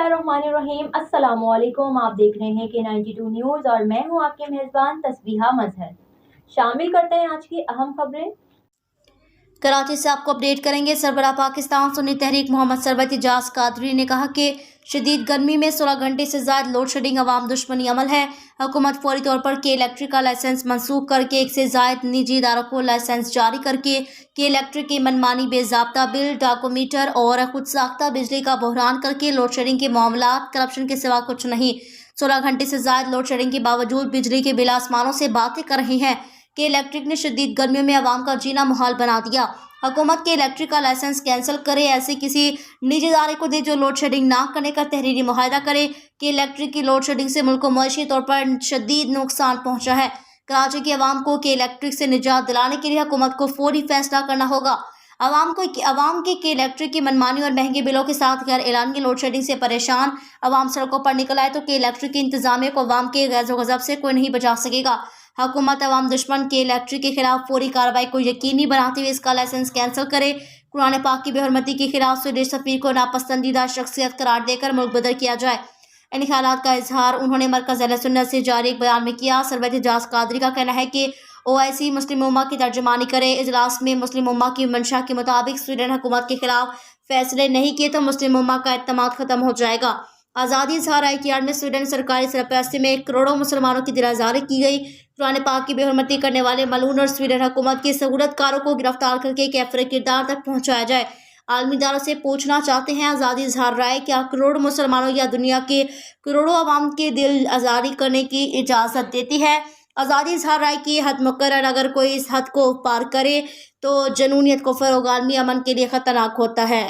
बिस्मिल्लाहिर्रहमानिर्रहीम। अस्सलामुअलैकुम। आप देख रहे हैं K92 न्यूज़ और मैं हूं आपके मेज़बान तस्बीहा मजहर। शामिल करते हैं आज की अहम खबरें। कराची से आपको अपडेट करेंगे। सरबराह पाकिस्तान सुन्नी तहरीक मोहम्मद सरबत एजाज कादरी ने कहा कि शदीद गर्मी में 16 घंटे से ज़्यादा लोड शेडिंग अवाम दुश्मनी अमल है। हुकूमत फौरी तौर पर के इलेक्ट्रिक का लाइसेंस मनसूख करके एक से ज़ायद निजी इदारों को लाइसेंस जारी करके के इलेक्ट्रिक की मनमानी बेज़ाब्ता बिल, डाकोमीटर और खुद साख्ता बिजली का बहरान करके लोड शेडिंग के मामलात करप्शन के सिवा कुछ नहीं। 16 घंटे से ज़्यादा लोड शेडिंग के बावजूद बिजली के बिल आसमानों से बातें कर रहे हैं कि इलेक्ट्रिक ने शदीद गर्मियों में आवाम का जीना मुहाल बना दिया। हुकूमत के इलेक्ट्रिक का लाइसेंस कैंसिल करे, ऐसे किसी निजी इदारे को दे जो लोड शेडिंग ना करने का तहरीरी मुआहदा करे कि इलेक्ट्रिक की लोड शेडिंग से मुल्क को मईशी तौर पर शदीद नुकसान पहुंचा है। कराची की आवाम को के इलेक्ट्रिक से निजात दिलाने के लिए हुकूमत को फौरी फैसला करना होगा। आवाम के इलेक्ट्रिक की मनमानी और महंगे बिलों के साथ गैर एलानी लोड शेडिंग से परेशान आवाम सड़कों पर निकल आए तो के इलेक्ट्रिक की इंतजामिया को आवाम के गैज़ो गज़ब से कोई नहीं बचा सकेगा। हुकूमत अवाम दुश्मन के इलेक्ट्रिक के खिलाफ फौरी कार्रवाई को यकीनी बनाते हुए इसका लाइसेंस कैंसिल करे। कुरान पाक की बेहरमती के खिलाफ स्वीडिश सफीर को नापसंदीदा शख्सियत करार देकर मुल्क बदर किया जाए। इन ख्यालात का इजहार उन्होंने मरकज़ अहले सुन्नत से जारी एक बयान में किया। सरबत एजाज कादरी का कहना है कि OIC मुस्लिम उम्मा की तर्जुमानी करे। इजलास में मुस्लिम उम्मा की मंशा के मुताबिक स्वीडन हुकूमत के खिलाफ फैसले नहीं किए तो मुस्लिम उम्मा का एतमाद खत्म हो जाएगा। आज़ादी इजहार आईकियार में स्वीडन सरकारी सरपरस्ती में करोड़ों मुसलमानों की दिल आज़ारी की गई। कुरान पाक की बेहरमती करने वाले मलून और स्वीडन हुकूमत की सहूलतकारों को गिरफ्तार करके कैफरे किरदार तक पहुँचाया जाए। आलमी इदारों से पूछना चाहते हैं, आज़ादी इजहार राय क्या करोड़ों मुसलमानों या दुनिया के करोड़ों अवाम के दिल आज़ारी करने की इजाज़त देती है? आज़ादी इजहार राय की हद मुकर्रर अगर कोई इस हद को पार करे तो जनूनियत को फ़रोग़ आलमी अमन के लिए ख़तरनाक होता है।